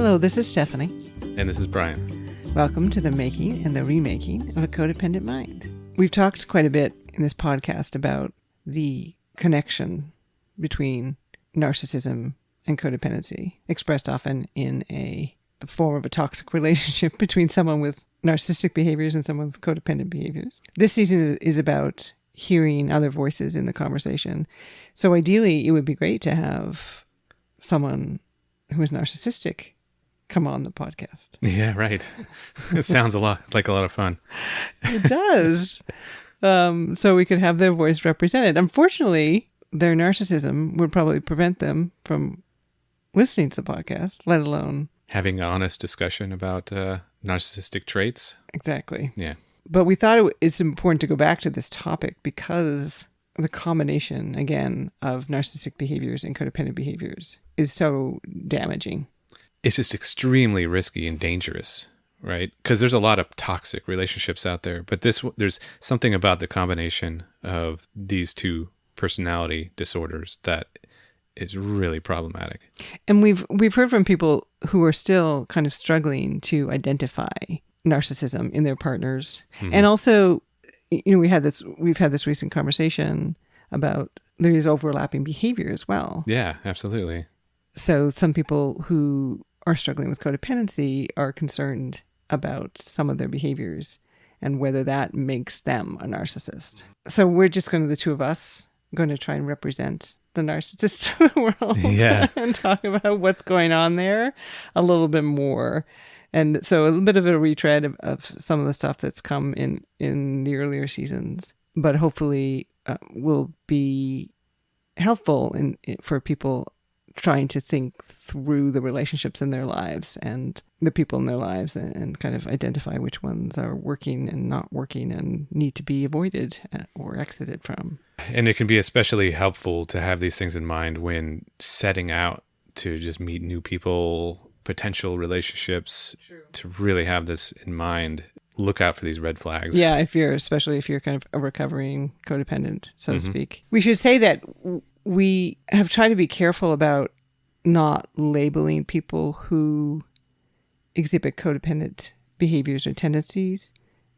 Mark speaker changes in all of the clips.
Speaker 1: Hello, this is Stephanie.
Speaker 2: And this is Brian.
Speaker 1: Welcome to the making and the remaking of a codependent mind. We've talked quite a bit in this podcast about the connection between narcissism and codependency, expressed often in the form of a toxic relationship between someone with narcissistic behaviors and someone with codependent behaviors. This season is about hearing other voices in the conversation. So ideally, it would be great to have someone who is narcissistic come on the podcast.
Speaker 2: Yeah, right. It sounds a lot of fun.
Speaker 1: It does. So we could have their voice represented. Unfortunately, their narcissism would probably prevent them from listening to the podcast, let alone
Speaker 2: having an honest discussion about narcissistic traits.
Speaker 1: Exactly.
Speaker 2: Yeah.
Speaker 1: But we thought it's important to go back to this topic because the combination, again, of narcissistic behaviors and codependent behaviors is so damaging.
Speaker 2: It's just extremely risky and dangerous, right? Because there's a lot of toxic relationships out there, but there's something about the combination of these two personality disorders that is really problematic. And
Speaker 1: we've heard from people who are still kind of struggling to identify narcissism in their partners. Mm-hmm. And also, we've had this recent conversation about these overlapping behavior as well.
Speaker 2: Yeah, absolutely.
Speaker 1: So some people who are struggling with codependency are concerned about some of their behaviors and whether that makes them a narcissist. So we're just the two of us, going to try and represent the narcissists of the world.
Speaker 2: Yeah.
Speaker 1: And talk about what's going on there a little bit more. And so a little bit of a retread of some of the stuff that's come in the earlier seasons, but hopefully will be helpful for people trying to think through the relationships in their lives and the people in their lives and kind of identify which ones are working and not working and need to be avoided or exited from.
Speaker 2: And it can be especially helpful to have these things in mind when setting out to just meet new people, potential relationships. True. To really have this in mind. Look out for these red flags.
Speaker 1: Yeah, especially if you're kind of a recovering codependent, so to speak. We should say that we have tried to be careful about not labeling people who exhibit codependent behaviors or tendencies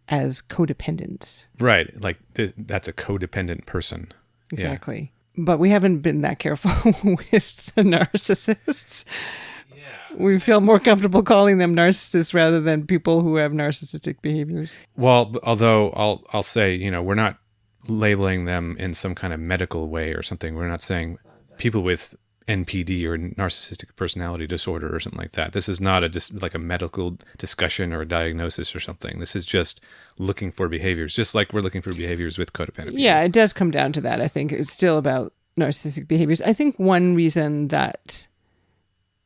Speaker 1: as codependents.
Speaker 2: Right, like that's a codependent person.
Speaker 1: Exactly. Yeah. But we haven't been that careful with the narcissists. We feel more comfortable calling them narcissists rather than people who have narcissistic behaviors.
Speaker 2: Well, although I'll say, we're not labeling them in some kind of medical way or something. We're not saying people with NPD or narcissistic personality disorder or something like that. This is not like a medical discussion or a diagnosis or something. This is just looking for behaviors, just like we're looking for behaviors with codependent behavior.
Speaker 1: Yeah, it does come down to that. I think it's still about narcissistic behaviors. I think one reason that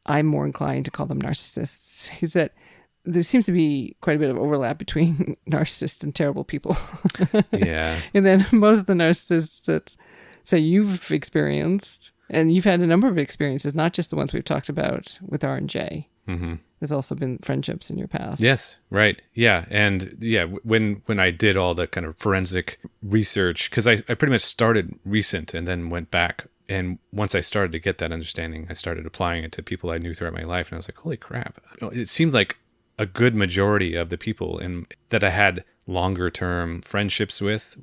Speaker 1: I'm more inclined to call them narcissists is that there seems to be quite a bit of overlap between narcissists and terrible people.
Speaker 2: Yeah. And
Speaker 1: then most of the narcissists that say you've experienced, and you've had a number of experiences, not just the ones we've talked about with R&J. Mm-hmm. There's also been friendships in your past.
Speaker 2: Yes, right. Yeah. And yeah, when I did all the kind of forensic research, because I pretty much started recent and then went back. And once I started to get that understanding, I started applying it to people I knew throughout my life. And I was like, holy crap. It seemed like a good majority of the people that I had longer term friendships with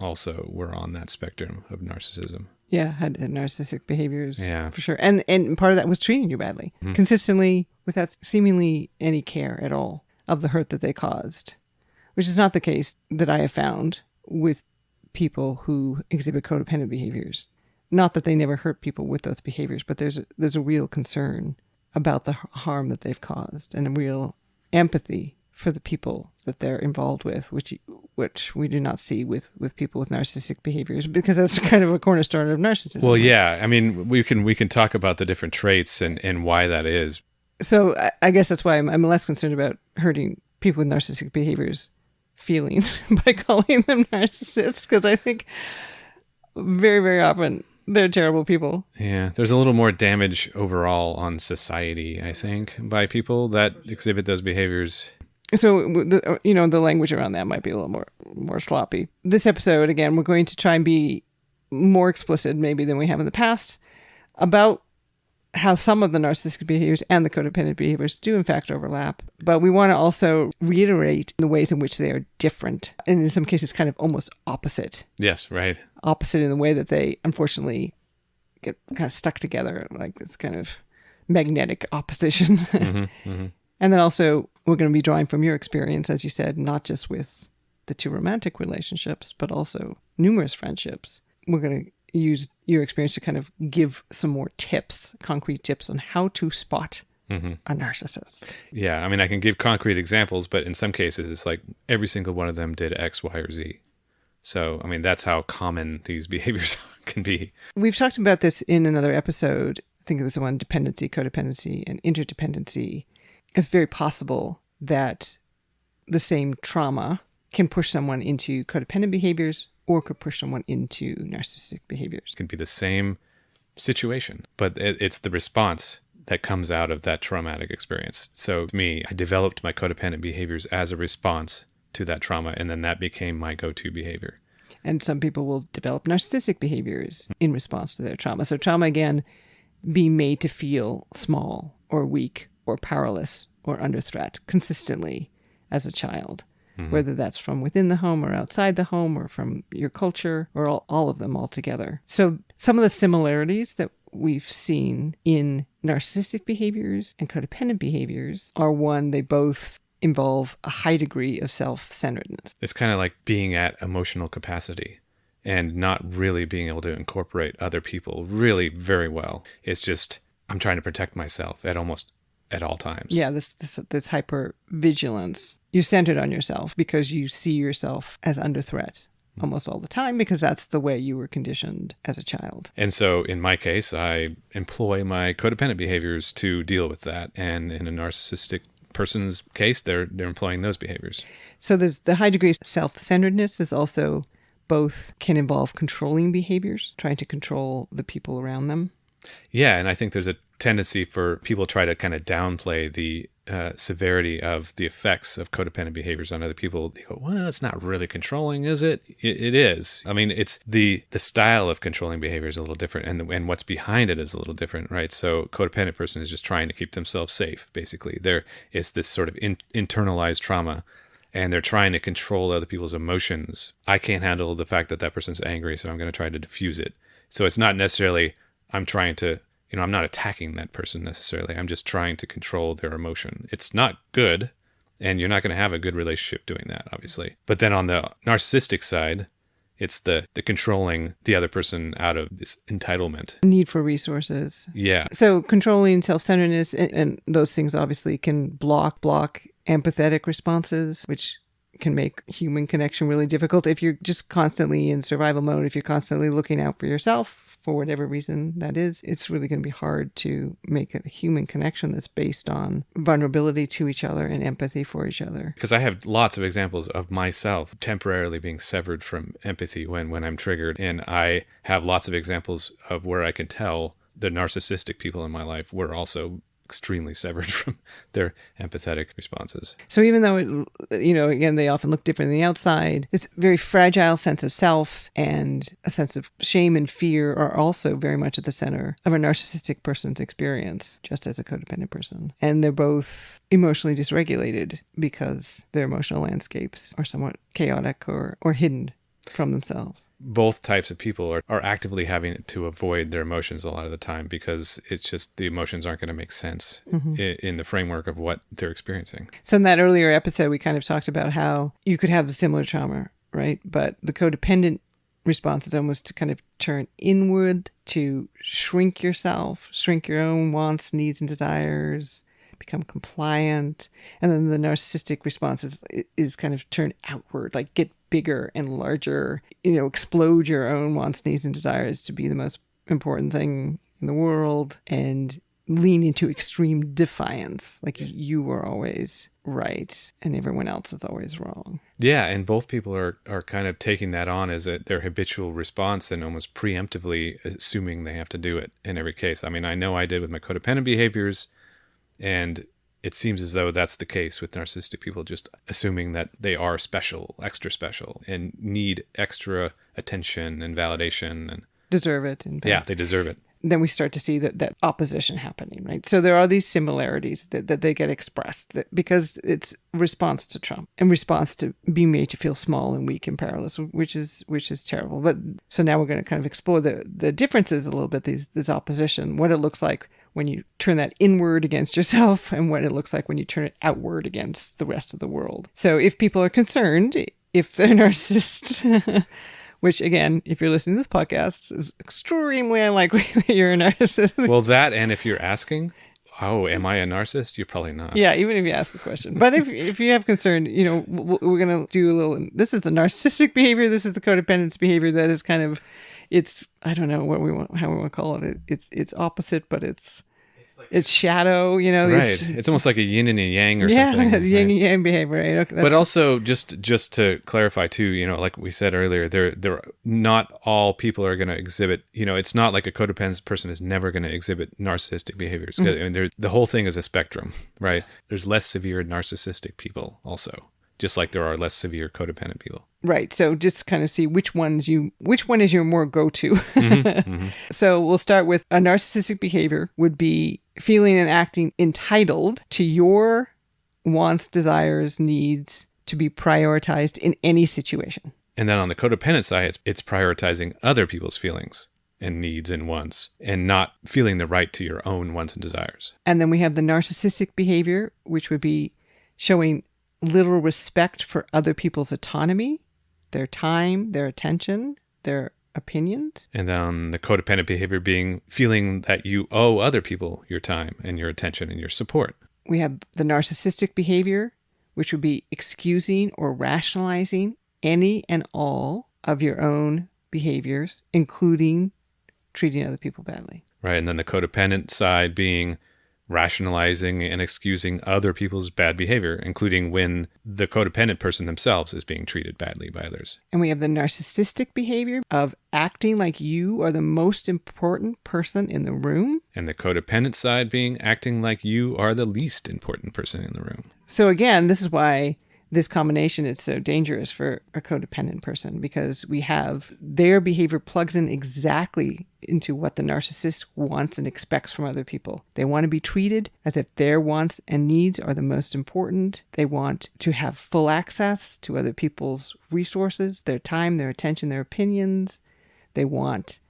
Speaker 2: also were on that spectrum of narcissism.
Speaker 1: Yeah, had narcissistic behaviors.
Speaker 2: Yeah.
Speaker 1: For sure. And part of that was treating you badly, consistently, without seemingly any care at all of the hurt that they caused, which is not the case that I have found with people who exhibit codependent behaviors. Not that they never hurt people with those behaviors, but there's a real concern about the harm that they've caused and a real empathy for the people that they're involved with, which we do not see with people with narcissistic behaviors, because that's kind of a cornerstone of narcissism.
Speaker 2: Well, yeah. I mean, we can talk about the different traits and why that is.
Speaker 1: So I guess that's why I'm less concerned about hurting people with narcissistic behaviors feelings by calling them narcissists, because I think very, very often they're terrible people.
Speaker 2: Yeah, there's a little more damage overall on society, I think, by people that exhibit those behaviors.
Speaker 1: So, the language around that might be a little more sloppy. This episode, again, we're going to try and be more explicit maybe than we have in the past about how some of the narcissistic behaviors and the codependent behaviors do in fact overlap. But we want to also reiterate the ways in which they are different, and in some cases kind of almost opposite.
Speaker 2: Yes, right.
Speaker 1: Opposite in the way that they unfortunately get kind of stuck together, like this kind of magnetic opposition. And then also we're going to be drawing from your experience, as you said, not just with the two romantic relationships, but also numerous friendships. We're going to use your experience to kind of give some more tips, concrete tips on how to spot a narcissist.
Speaker 2: Yeah, I mean, I can give concrete examples, but in some cases it's like every single one of them did X, Y, or Z. So, I mean, that's how common these behaviors can be.
Speaker 1: We've talked about this in another episode. I think it was the one dependency, codependency, and interdependency. It's very possible that the same trauma can push someone into codependent behaviors or could push someone into narcissistic behaviors.
Speaker 2: It can be the same situation, but it's the response that comes out of that traumatic experience. So me, I developed my codependent behaviors as a response to that trauma, and then that became my go-to behavior.
Speaker 1: And some people will develop narcissistic behaviors in response to their trauma. So trauma, again, being made to feel small or weak or powerless or under threat consistently as a child. Whether that's from within the home or outside the home or from your culture or all of them all together. So some of the similarities that we've seen in narcissistic behaviors and codependent behaviors are one, they both involve a high degree of self-centeredness.
Speaker 2: It's kind of like being at emotional capacity and not really being able to incorporate other people really very well. It's just, I'm trying to protect myself at all times.
Speaker 1: Yeah, this hyper vigilance. You're centered on yourself because you see yourself as under threat almost all the time because that's the way you were conditioned as a child.
Speaker 2: And so in my case, I employ my codependent behaviors to deal with that. And in a narcissistic person's case, they're employing those behaviors.
Speaker 1: So there's the high degree of self-centeredness is also both can involve controlling behaviors, trying to control the people around them.
Speaker 2: Yeah, and I think there's a tendency for people to try to kind of downplay the severity of the effects of codependent behaviors on other people. They go, well, it's not really controlling, is it? It is. I mean, it's the style of controlling behavior is a little different, and what's behind it is a little different, right? So codependent person is just trying to keep themselves safe, basically. It's this sort of internalized trauma, and they're trying to control other people's emotions. I can't handle the fact that person's angry, so I'm going to try to diffuse it. So it's not necessarily I'm trying to, I'm not attacking that person necessarily. I'm just trying to control their emotion. It's not good, and you're not going to have a good relationship doing that, obviously. But then on the narcissistic side, it's the controlling the other person out of this entitlement.
Speaker 1: Need for resources.
Speaker 2: Yeah.
Speaker 1: So controlling self-centeredness and those things obviously can block empathetic responses, which can make human connection really difficult. If you're just constantly in survival mode, if you're constantly looking out for yourself, for whatever reason that is, it's really going to be hard to make a human connection that's based on vulnerability to each other and empathy for each other.
Speaker 2: Because I have lots of examples of myself temporarily being severed from empathy when I'm triggered. And I have lots of examples of where I can tell the narcissistic people in my life were also extremely severed from their empathetic responses.
Speaker 1: So even though, again, they often look different on the outside, this very fragile sense of self and a sense of shame and fear are also very much at the center of a narcissistic person's experience, just as a codependent person. And they're both emotionally dysregulated because their emotional landscapes are somewhat chaotic or hidden from themselves.
Speaker 2: Both types of people are actively having to avoid their emotions a lot of the time because it's just the emotions aren't going to make sense in the framework of what they're experiencing.
Speaker 1: So in that earlier episode, we kind of talked about how you could have a similar trauma, right? But the codependent response is almost to kind of turn inward, to shrink yourself, shrink your own wants, needs, and desires, become compliant. And then the narcissistic response is kind of turn outward, like get bigger and larger, explode your own wants, needs, and desires to be the most important thing in the world and lean into extreme defiance, like you are always right and everyone else is always wrong.
Speaker 2: Yeah, and both people are kind of taking that on as their habitual response and almost preemptively assuming they have to do it in every case. I mean, I know I did with my codependent behaviors, and it seems as though that's the case with narcissistic people, just assuming that they are special, extra special, and need extra attention and validation. And
Speaker 1: deserve it. In fact.
Speaker 2: Yeah, they deserve it.
Speaker 1: then we start to see that opposition happening, right? So there are these similarities that they get expressed because it's response to Trump and response to being made to feel small and weak and powerless, which is terrible. But so now we're going to kind of explore the differences a little bit, this opposition, what it looks like when you turn that inward against yourself and what it looks like when you turn it outward against the rest of the world. So if people are concerned, if they're narcissists, which again, if you're listening to this podcast, is extremely unlikely that you're a narcissist.
Speaker 2: Well, that, and if you're asking, oh, am I a narcissist? You're probably not.
Speaker 1: Yeah, even if you ask the question. But if you have concern, we're going to do a little, this is the narcissistic behavior, this is the codependence behavior that is kind of, it's, I don't know how we want to call it. It's opposite, but it's shadow,
Speaker 2: Right. It's almost like a yin and a yang or something.
Speaker 1: Yeah, yin and yang behavior, right? Okay,
Speaker 2: but also, just to clarify too, like we said earlier, they're not all people are going to exhibit, it's not like a codependent person is never going to exhibit narcissistic behaviors. Mm-hmm. I mean, the whole thing is a spectrum, right? There's less severe narcissistic people also, just like there are less severe codependent people.
Speaker 1: Right. So just kind of see which one is your more go-to.
Speaker 2: Mm-hmm. Mm-hmm.
Speaker 1: So we'll start with a narcissistic behavior would be feeling and acting entitled to your wants, desires, needs to be prioritized in any situation.
Speaker 2: And then on the codependent side, it's prioritizing other people's feelings and needs and wants and not feeling the right to your own wants and desires.
Speaker 1: And then we have the narcissistic behavior, which would be showing little respect for other people's autonomy, their time, their attention, their opinions.
Speaker 2: And then the codependent behavior being feeling that you owe other people your time and your attention and your support.
Speaker 1: We have the narcissistic behavior, which would be excusing or rationalizing any and all of your own behaviors, including treating other people badly.
Speaker 2: Right. And then the codependent side being rationalizing and excusing other people's bad behavior, including when the codependent person themselves is being treated badly by others.
Speaker 1: And we have the narcissistic behavior of acting like you are the most important person in the room.
Speaker 2: And the codependent side being acting like you are the least important person in the room.
Speaker 1: So again, this is why this combination is so dangerous for a codependent person, because we have their behavior plugs in exactly into what the narcissist wants and expects from other people. They want to be treated as if their wants and needs are the most important. They want to have full access to other people's resources, their time, their attention, their opinions. They want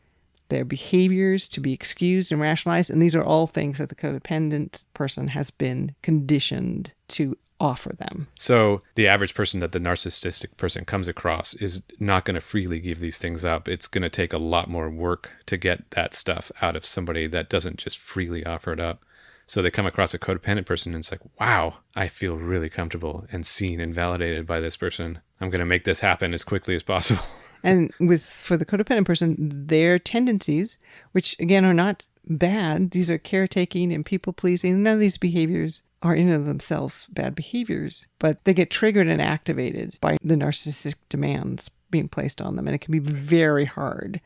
Speaker 1: their behaviors to be excused and rationalized. And these are all things that the codependent person has been conditioned to offer them.
Speaker 2: So the average person that the narcissistic person comes across is not going to freely give these things up. It's going to take a lot more work to get that stuff out of somebody that doesn't just freely offer it up. So they come across a codependent person and it's like, wow, I feel really comfortable and seen and validated by this person. I'm going to make this happen as quickly as possible.
Speaker 1: And for the codependent person, their tendencies, which again are not bad, these are caretaking and people pleasing. None of these behaviors are in and of themselves bad behaviors, but they get triggered and activated by the narcissistic demands being placed on them. And it can be very hard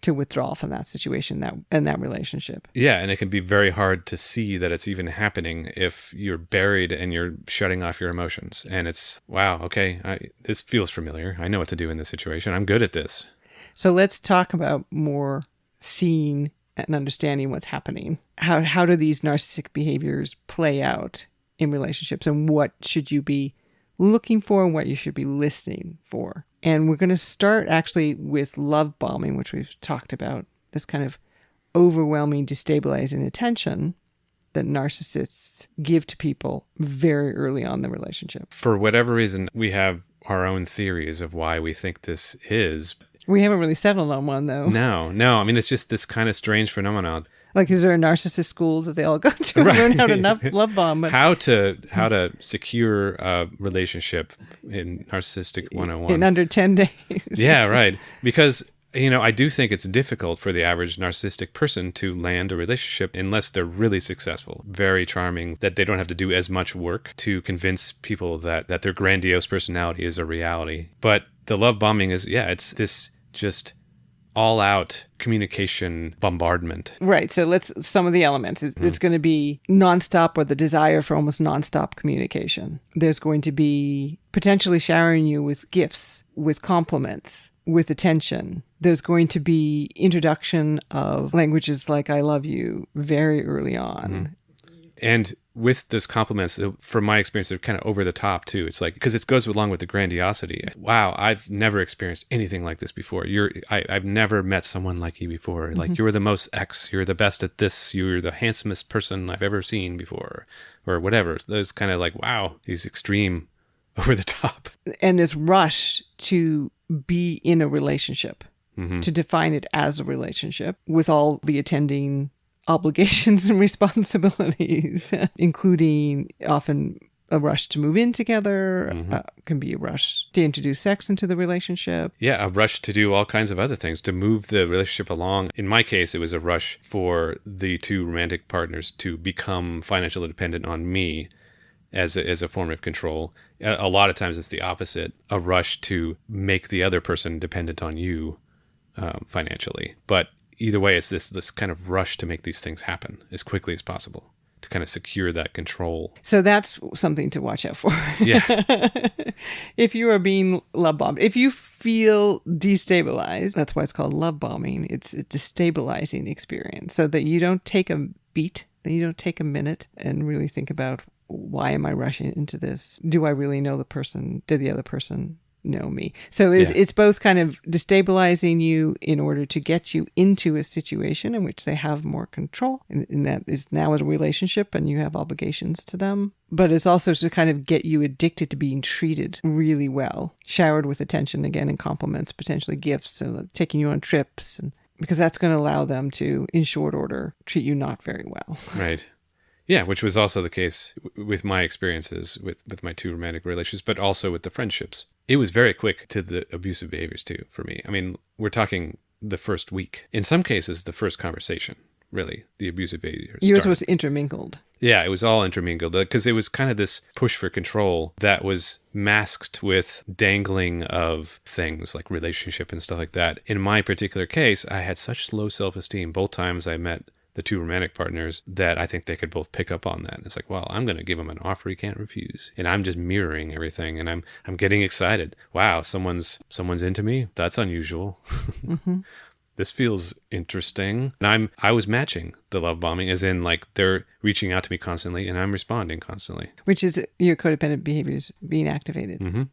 Speaker 1: to withdraw from that situation and that relationship.
Speaker 2: Yeah, and it can be very hard to see that it's even happening if you're buried and you're shutting off your emotions. And it's, wow, okay, this feels familiar. I know what to do in this situation. I'm good at this.
Speaker 1: So let's talk about more seeing and understanding what's happening. How do these narcissistic behaviors play out in relationships, and what should you be looking for and what you should be listening for? And we're going to start actually with love bombing, which we've talked about, this kind of overwhelming, destabilizing attention that narcissists give to people very early on in the relationship.
Speaker 2: For whatever reason, we have our own theories of why we think this is.
Speaker 1: We haven't really settled on one, though.
Speaker 2: No. I mean, it's just this kind of strange phenomenon.
Speaker 1: Like, is there a narcissist school that they all go to and learn how to love bomb? But
Speaker 2: how to secure a relationship in Narcissistic 101.
Speaker 1: In under 10 days.
Speaker 2: Yeah, right. Because, I do think it's difficult for the average narcissistic person to land a relationship unless they're really successful, very charming, that they don't have to do as much work to convince people that their grandiose personality is a reality. But the love bombing is, it's this just all out communication bombardment.
Speaker 1: Right. So some of the elements. It's going to be nonstop, or the desire for almost nonstop communication. There's going to be potentially showering you with gifts, with compliments, with attention. There's going to be introduction of languages like I love you very early on.
Speaker 2: And with those compliments, from my experience, they're kind of over the top too. It's like, because it goes along with the grandiosity. Wow, I've never experienced anything like this before. I've never met someone like you before. Like, you're the most X, you're the best at this, you're the handsomest person I've ever seen before, or whatever. Those kind of like, wow, these extreme, over the top.
Speaker 1: And this rush to be in a relationship, to define it as a relationship with all the attending obligations and responsibilities, including often a rush to move in together, can be a rush to introduce sex into the relationship.
Speaker 2: Yeah, a rush to do all kinds of other things, to move the relationship along. In my case, it was a rush for the two romantic partners to become financially dependent on me as a form of control. A lot of times it's the opposite, a rush to make the other person dependent on you financially. But either way, it's this kind of rush to make these things happen as quickly as possible, to kind of secure that control.
Speaker 1: So that's something to watch out for.
Speaker 2: Yeah.
Speaker 1: If you are being love bombed, if you feel destabilized, that's why it's called love bombing. It's a destabilizing experience, so that you don't take a beat, that you don't take a minute and really think about, why am I rushing into this? Do I really know the person? Did the other person know me? So it's both kind of destabilizing you in order to get you into a situation in which they have more control, and that is now a relationship and you have obligations to them. But it's also to kind of get you addicted to being treated really well, showered with attention again, and compliments, potentially gifts, so taking you on trips, and because that's going to allow them to, in short order, treat you not very well.
Speaker 2: Right. Yeah, which was also the case with my experiences with my two romantic relationships, but also with the friendships. It was very quick to the abusive behaviors too, for me. I mean, we're talking the first week. In some cases, the first conversation, really, the abusive behaviors
Speaker 1: Yours
Speaker 2: started.
Speaker 1: was intermingled.
Speaker 2: Yeah, it was all intermingled, because it was kind of this push for control that was masked with dangling of things like relationship and stuff like that. In my particular case, I had such low self-esteem both times I met the two romantic partners, that I think they could both pick up on that. And it's like, well, I'm going to give him an offer he can't refuse. And I'm just mirroring everything, and I'm getting excited. Wow, someone's into me? That's unusual. This feels interesting. And I was matching the love bombing, as in, like, they're reaching out to me constantly and I'm responding constantly.
Speaker 1: Which is your codependent behaviors being activated.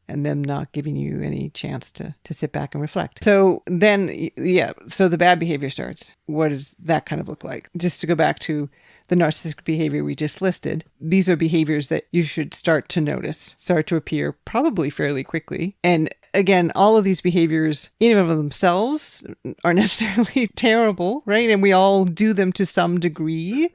Speaker 1: And them not giving you any chance to sit back and reflect. So then, so the bad behavior starts. What does that kind of look like? Just to go back to the narcissistic behavior we just listed, these are behaviors that you should start to notice, start to appear probably fairly quickly. And again, all of these behaviors in and of themselves aren't necessarily terrible, right? And we all do them to some degree,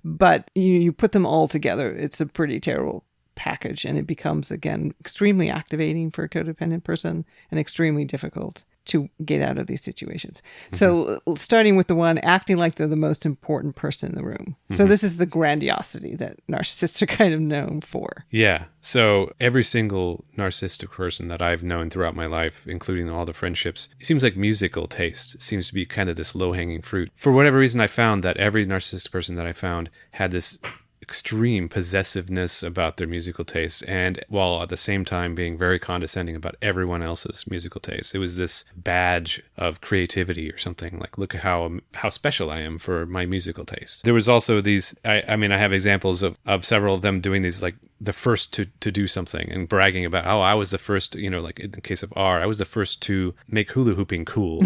Speaker 1: but you put them all together, it's a pretty terrible package, and it becomes, again, extremely activating for a codependent person and extremely difficult to get out of these situations. So starting with the one acting like they're the most important person in the room. So this is the grandiosity that narcissists are kind of known for.
Speaker 2: Yeah. So every single narcissistic person that I've known throughout my life, including all the friendships, it seems like musical taste seems to be kind of this low-hanging fruit. For whatever reason, I found that every narcissistic person that I found had this extreme possessiveness about their musical taste, and while at the same time being very condescending about everyone else's musical taste. It was this badge of creativity or something, like, look at how special I am for my musical taste. There was also these, I mean, I have examples of several of them doing these, like, the first to do something and bragging about, oh, I was the first, like in the case of R, I was the first to make hula hooping cool.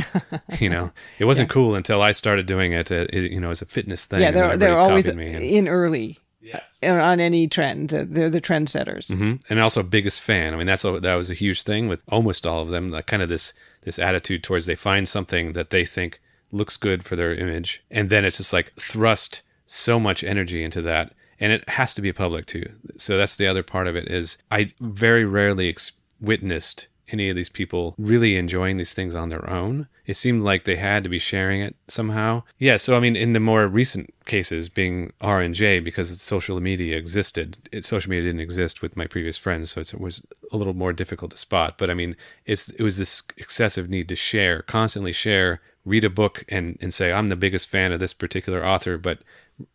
Speaker 2: It wasn't cool until I started doing it, as a fitness thing.
Speaker 1: Yeah, they're always in early. Yes. On any trend. They're the trendsetters.
Speaker 2: And also biggest fan. I mean, that was a huge thing with almost all of them, like kind of this attitude towards, they find something that they think looks good for their image, and then it's just like thrust so much energy into that, and it has to be public too. So that's the other part of it, is I very rarely witnessed any of these people really enjoying these things on their own. It seemed like they had to be sharing it somehow. Yeah, so I mean, in the more recent cases, being R and J, because social media existed, social media didn't exist with my previous friends, so it was a little more difficult to spot. But I mean, it was this excessive need to share, constantly share, read a book and say, I'm the biggest fan of this particular author, but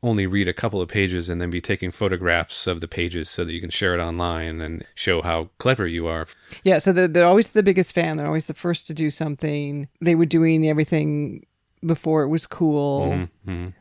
Speaker 2: only read a couple of pages and then be taking photographs of the pages so that you can share it online and show how clever you are.
Speaker 1: Yeah, so they're always the biggest fan. They're always the first to do something. They were doing everything before it was cool.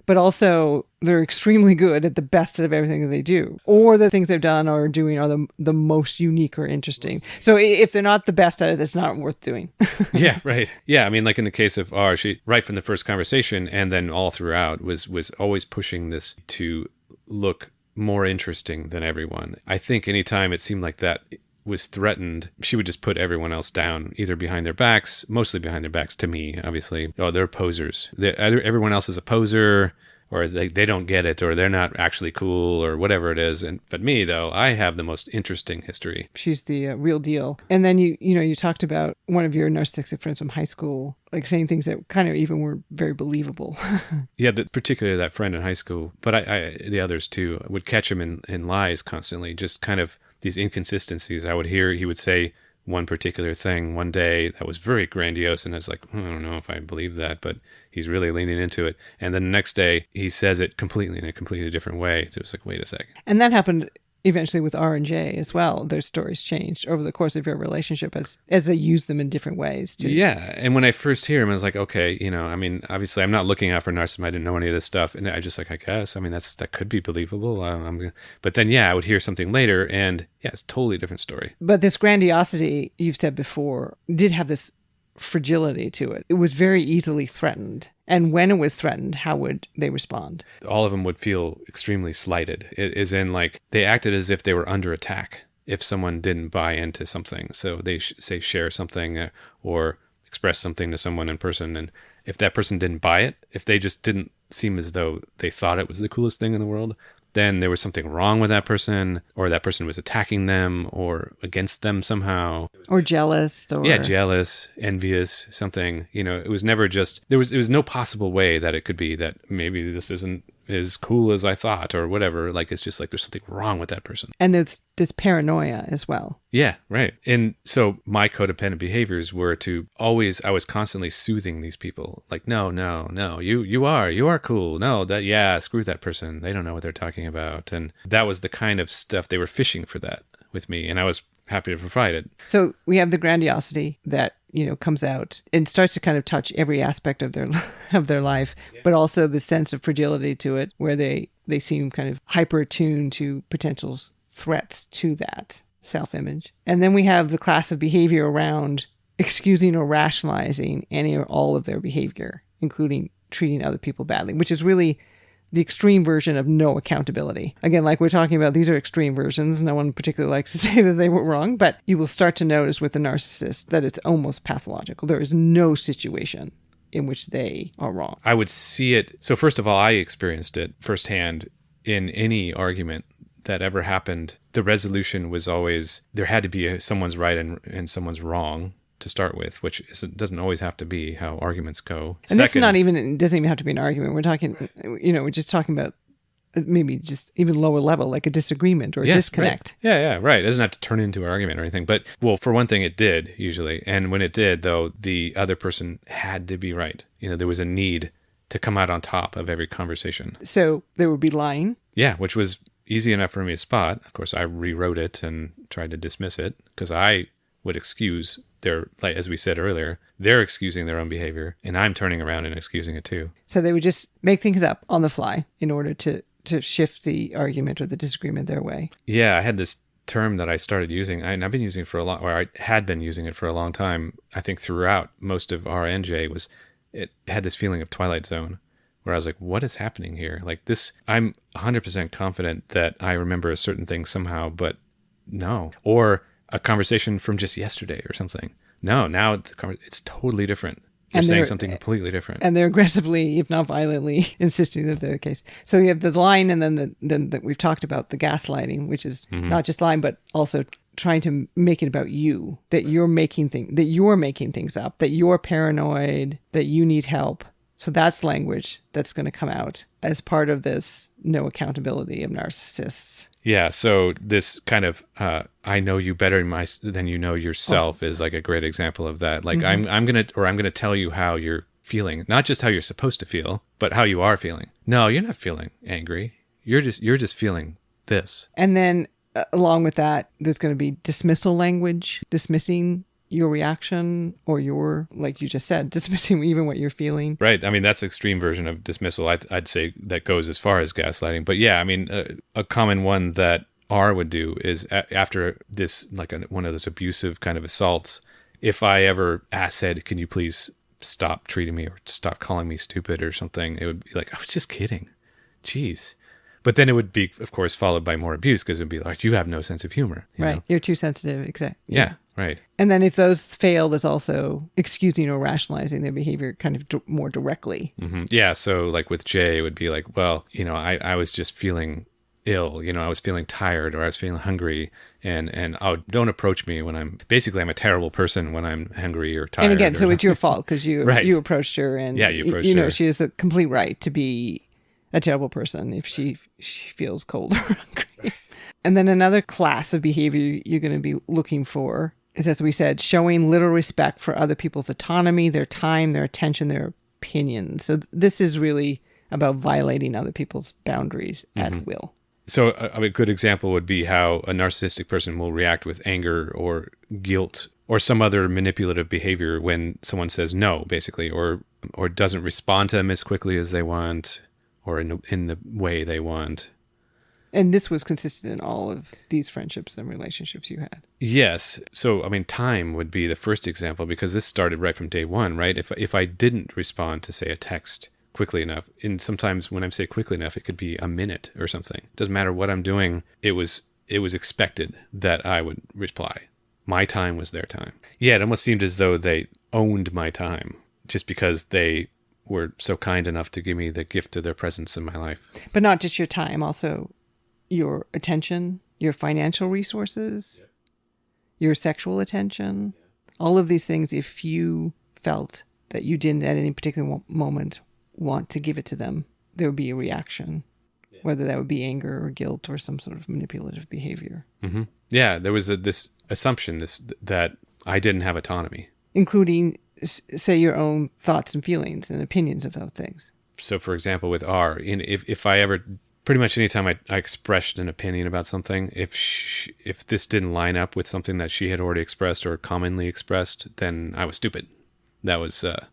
Speaker 1: But also they're extremely good at the best of everything that they do. Or the things they've done or doing are the most unique or interesting. So if they're not the best at it, it's not worth doing.
Speaker 2: Yeah, right. Yeah, I mean, like in the case of R, she, right from the first conversation and then all throughout, was always pushing this to look more interesting than everyone. I think anytime it seemed like that was threatened, she would just put everyone else down, either behind their backs, mostly behind their backs to me, obviously. Oh, they're posers. Either everyone else is a poser, or they don't get it, or they're not actually cool, or whatever it is. But me, though, I have the most interesting history.
Speaker 1: She's the real deal. And then you talked about one of your narcissistic friends from high school, like saying things that kind of even were very believable.
Speaker 2: Yeah, particularly that friend in high school, but I the others too, would catch him in lies constantly, just kind of these inconsistencies. I would hear he would say one particular thing one day that was very grandiose, and I was like, I don't know if I believe that, but he's really leaning into it. And then the next day he says it completely in a completely different way. So it's like, wait a second.
Speaker 1: And that happened eventually with R and J as well. Their stories changed over the course of your relationship as they used them in different ways too.
Speaker 2: Yeah. And when I first hear him, I was like, okay, I mean, obviously I'm not looking out for narcissism. I didn't know any of this stuff. And I just like, I guess, I mean, that could be believable. But then, yeah, I would hear something later and yeah, it's a totally different story.
Speaker 1: But this grandiosity you've said before did have this fragility to it. It was very easily threatened. And when it was threatened, how would they respond?
Speaker 2: All of them would feel extremely slighted. It is in like they acted as if they were under attack if someone didn't buy into something. So they say share something or express something to someone in person. And if that person didn't buy it, if they just didn't seem as though they thought it was the coolest thing in the world, then there was something wrong with that person, or that person was attacking them or against them somehow.
Speaker 1: Or jealous.
Speaker 2: Yeah, jealous, envious, something. It was never just, there was no possible way that it could be that maybe this isn't as cool as I thought or whatever. Like, it's just like there's something wrong with that person.
Speaker 1: And there's this paranoia as well.
Speaker 2: Yeah, right. And so my codependent behaviors were I was constantly soothing these people. Like, no, you are cool. No, screw that person. They don't know what they're talking about. And that was the kind of stuff they were fishing for that with me. And I was happy to provide it.
Speaker 1: So we have the grandiosity that, comes out and starts to kind of touch every aspect of their life, but also the sense of fragility to it, where they seem kind of hyper attuned to potential threats to that self-image. And then we have the class of behavior around excusing or rationalizing any or all of their behavior, including treating other people badly, which is really the extreme version of no accountability. Again, like we're talking about, these are extreme versions. No one particularly likes to say that they were wrong, but you will start to notice with the narcissist that it's almost pathological. There is no situation in which they are wrong.
Speaker 2: I would see it. So first of all, I experienced it firsthand in any argument that ever happened. The resolution was always, there had to be someone's right and someone's wrong to start with, which doesn't always have to be how arguments go.
Speaker 1: And that's not even, it doesn't even have to be an argument. We're talking, we're just talking about maybe just even lower level, like a disagreement or a disconnect.
Speaker 2: Right. Yeah, right. It doesn't have to turn into an argument or anything. But, well, for one thing, it did usually. And when it did, though, the other person had to be right. There was a need to come out on top of every conversation.
Speaker 1: So there would be lying.
Speaker 2: Yeah, which was easy enough for me to spot. Of course, I rewrote it and tried to dismiss it because I would excuse like as we said earlier, they're excusing their own behavior and I'm turning around and excusing it too.
Speaker 1: So they would just make things up on the fly in order to shift the argument or the disagreement their way.
Speaker 2: Yeah, I had this term that I started using, and I've been using it for I had been using it for a long time. I think throughout most of RNJ it had this feeling of Twilight Zone where I was like, what is happening here? Like this, I'm 100% confident that I remember a certain thing somehow, but no. Or a conversation from just yesterday or something. No, now it's totally different. They're saying something completely different.
Speaker 1: And they're aggressively, if not violently, insisting that they're the case. So you have the lying, and then we've talked about the gaslighting, which is not just lying, but also trying to make it about you, that you're making things up, that you're paranoid, that you need help. So that's language that's going to come out as part of this no accountability of narcissists.
Speaker 2: Yeah. So this kind of, I know you better than you know yourself is like a great example of that. Like I'm going to tell you how you're feeling, not just how you're supposed to feel, but how you are feeling. No, you're not feeling angry. You're just feeling this.
Speaker 1: And then along with that, there's going to be dismissal language, dismissing your reaction, or your, like you just said, dismissing even what you're feeling.
Speaker 2: Right. I mean, that's an extreme version of dismissal. I'd say that goes as far as gaslighting. But yeah, I mean, a common one that R would do is after this, like one of those abusive kind of assaults, if I ever said, can you please stop treating me or stop calling me stupid or something, it would be like, I was just kidding. Jeez. But then it would be, of course, followed by more abuse because it would be like, you have no sense of humor.
Speaker 1: Right. You're too sensitive. Exactly.
Speaker 2: Yeah. Right.
Speaker 1: And then if those fail, there's also excusing or rationalizing their behavior kind of more directly.
Speaker 2: Mm-hmm. Yeah. So like with Jay, it would be like, well, I was just feeling ill, I was feeling tired or I was feeling hungry and don't approach me when I'm a terrible person when I'm hungry or tired.
Speaker 1: And again, so it's your fault because you approached her and
Speaker 2: you approached her.
Speaker 1: She has the complete right to be a terrible person if she feels cold or hungry. Right. And then another class of behavior you're going to be looking for is, as we said, showing little respect for other people's autonomy, their time, their attention, their opinions. So this is really about violating other people's boundaries at will.
Speaker 2: So a good example would be how a narcissistic person will react with anger or guilt or some other manipulative behavior when someone says no, basically, or doesn't respond to them as quickly as they want or in the way they want.
Speaker 1: And this was consistent in all of these friendships and relationships you had.
Speaker 2: Yes. So, I mean, time would be the first example because this started right from day one, right? If I didn't respond to, say, a text quickly enough, and sometimes when I say quickly enough, it could be a minute or something. It doesn't matter what I'm doing. It was expected that I would reply. My time was their time. Yeah, it almost seemed as though they owned my time just because they were so kind enough to give me the gift of their presence in my life.
Speaker 1: But not just your time, also your attention, your financial resources, your sexual attention, all of these things. If you felt that you didn't at any particular moment want to give it to them, there would be a reaction, whether that would be anger or guilt or some sort of manipulative behavior.
Speaker 2: Mm-hmm. Yeah, there was this assumption that I didn't have autonomy.
Speaker 1: Including, say, your own thoughts and feelings and opinions of those things.
Speaker 2: So, for example, with R, if I ever... Pretty much anytime I expressed an opinion about something, if this didn't line up with something that she had already expressed or commonly expressed, then I was stupid. That was the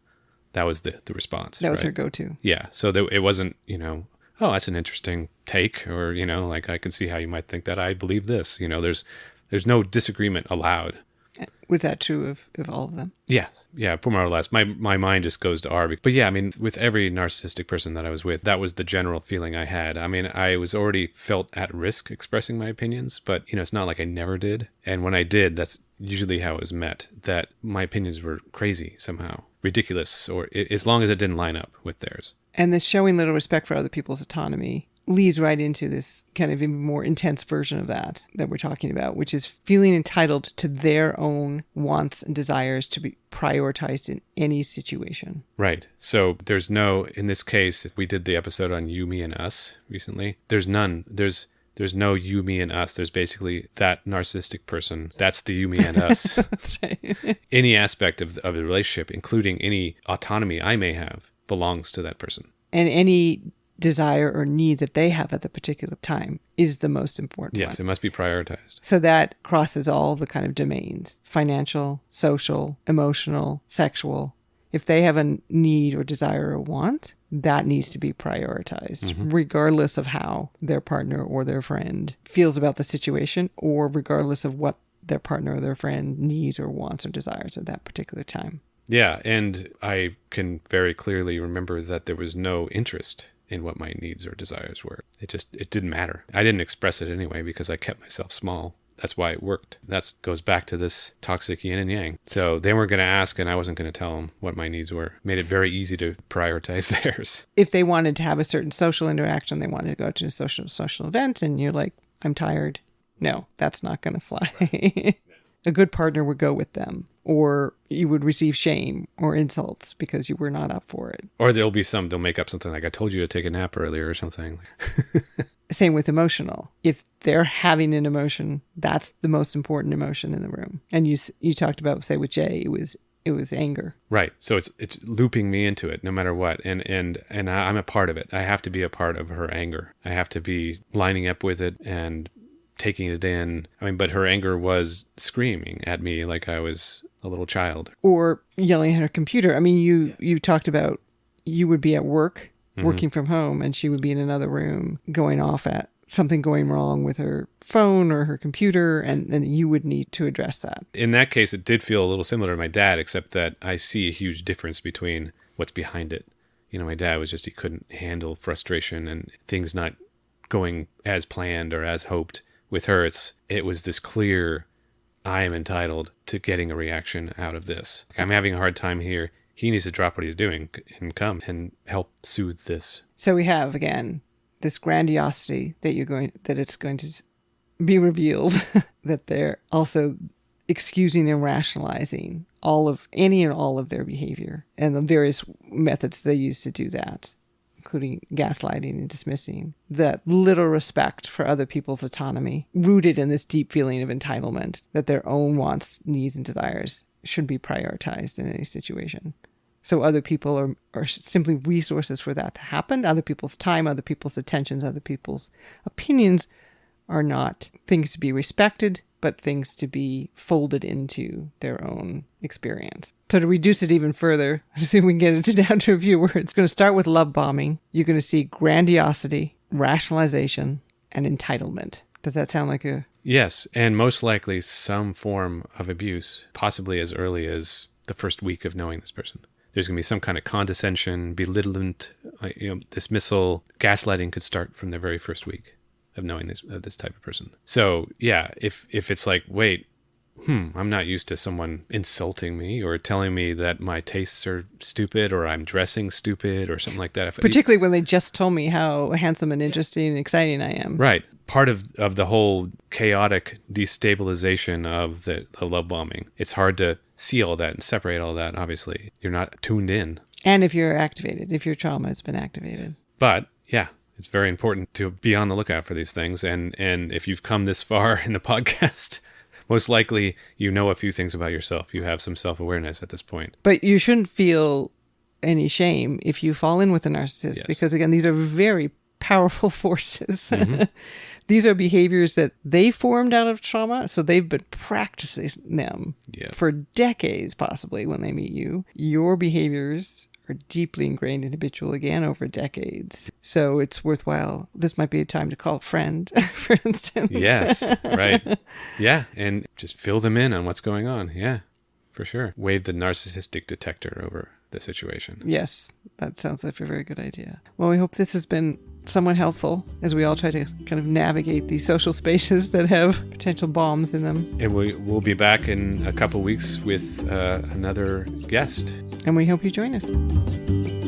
Speaker 2: response.
Speaker 1: That was her go-to.
Speaker 2: Yeah. So it wasn't, oh, that's an interesting take, or like I can see how you might think that. I believe this. There's no disagreement allowed.
Speaker 1: Was that true of all of them?
Speaker 2: Yes. Yeah, more or less. My mind just goes to R. But yeah, I mean, with every narcissistic person that I was with, that was the general feeling I had. I mean, I was already felt at risk expressing my opinions, but, it's not like I never did. And when I did, that's usually how it was met, that my opinions were crazy somehow, ridiculous, or as long as it didn't line up with theirs.
Speaker 1: And this showing little respect for other people's autonomy leads right into this kind of even more intense version of that we're talking about, which is feeling entitled to their own wants and desires to be prioritized in any situation.
Speaker 2: Right. So in this case, we did the episode on you, me, and us recently. There's no you, me, and us. There's basically that narcissistic person. That's the you, me, and us.
Speaker 1: That's right.
Speaker 2: Any aspect of the relationship, including any autonomy I may have, belongs to that person.
Speaker 1: And any desire or need that they have at the particular time is the most important
Speaker 2: Yes,
Speaker 1: one.
Speaker 2: It must be prioritized.
Speaker 1: So that crosses all the kind of domains: financial, social, emotional, sexual. If they have a need or desire or want, that needs to be prioritized, regardless of how their partner or their friend feels about the situation, or regardless of what their partner or their friend needs or wants or desires at that particular time.
Speaker 2: Yeah, and I can very clearly remember that there was no interest in what my needs or desires were. It didn't matter. I didn't express it anyway because I kept myself small. That's why it worked. That goes back to this toxic yin and yang. So they weren't going to ask, and I wasn't going to tell them what my needs were. Made it very easy to prioritize theirs.
Speaker 1: If they wanted to have a certain social interaction, they wanted to go to a social event, and you're like, I'm tired. No, that's not going to fly. A good partner would go with them, or you would receive shame or insults because you were not up for it.
Speaker 2: Or they'll make up something like, I told you to take a nap earlier or something.
Speaker 1: Same with emotional. If they're having an emotion, that's the most important emotion in the room. And you talked about, say with Jay, it was anger.
Speaker 2: Right. So it's looping me into it no matter what. And I'm a part of it. I have to be a part of her anger. I have to be lining up with it and taking it in. I mean, but her anger was screaming at me like I was a little child.
Speaker 1: Or yelling at her computer. I mean, you talked about you would be at work, working from home, and she would be in another room going off at something going wrong with her phone or her computer, and then you would need to address that.
Speaker 2: In that case, it did feel a little similar to my dad, except that I see a huge difference between what's behind it. You know, my dad was just, he couldn't handle frustration and things not going as planned or as hoped. With her, it was this clear, I am entitled to getting a reaction out of this. I'm having a hard time here. He needs to drop what he's doing and come and help soothe this.
Speaker 1: So we have, again, this grandiosity that it's going to be revealed that they're also excusing and rationalizing any and all of their behavior and the various methods they use to do that, including gaslighting and dismissing. That little respect for other people's autonomy, rooted in this deep feeling of entitlement, that their own wants, needs, and desires should be prioritized in any situation. So other people are simply resources for that to happen. Other people's time, other people's attentions, other people's opinions are not things to be respected, but things to be folded into their own experience. So to reduce it even further, so we can get it down to a few words, it's going to start with love bombing. You're going to see grandiosity, rationalization, and entitlement. Does that sound like a...
Speaker 2: Yes, and most likely some form of abuse, possibly as early as the first week of knowing this person. There's going to be some kind of condescension, belittlement, dismissal. Gaslighting could start from the very first week of knowing this type of person. So yeah, if it's like, wait, I'm not used to someone insulting me or telling me that my tastes are stupid or I'm dressing stupid or something like that.
Speaker 1: Particularly when they just told me how handsome and interesting and exciting I am.
Speaker 2: Right. Part of the whole chaotic destabilization of the love bombing. It's hard to see all that and separate all that, obviously. You're not tuned in.
Speaker 1: And if you're activated, if your trauma has been activated.
Speaker 2: But yeah, it's very important to be on the lookout for these things. And if you've come this far in the podcast, most likely you know a few things about yourself. You have some self-awareness at this point.
Speaker 1: But you shouldn't feel any shame if you fall in with a narcissist,
Speaker 2: Yes.
Speaker 1: because again, these are very powerful forces. These are behaviors that they formed out of trauma, so they've been practicing them for decades, possibly, when they meet you. Your behaviors are deeply ingrained and habitual, again, over decades. So it's worthwhile. This might be a time to call a friend, for instance.
Speaker 2: Yes, right. Yeah, and just fill them in on what's going on. Yeah, for sure. Wave the narcissistic detector over the situation.
Speaker 1: Yes, that sounds like a very good idea. Well, we hope this has been somewhat helpful as we all try to kind of navigate these social spaces that have potential bombs in them.
Speaker 2: And we'll be back in a couple weeks with another guest.
Speaker 1: And we hope you join us.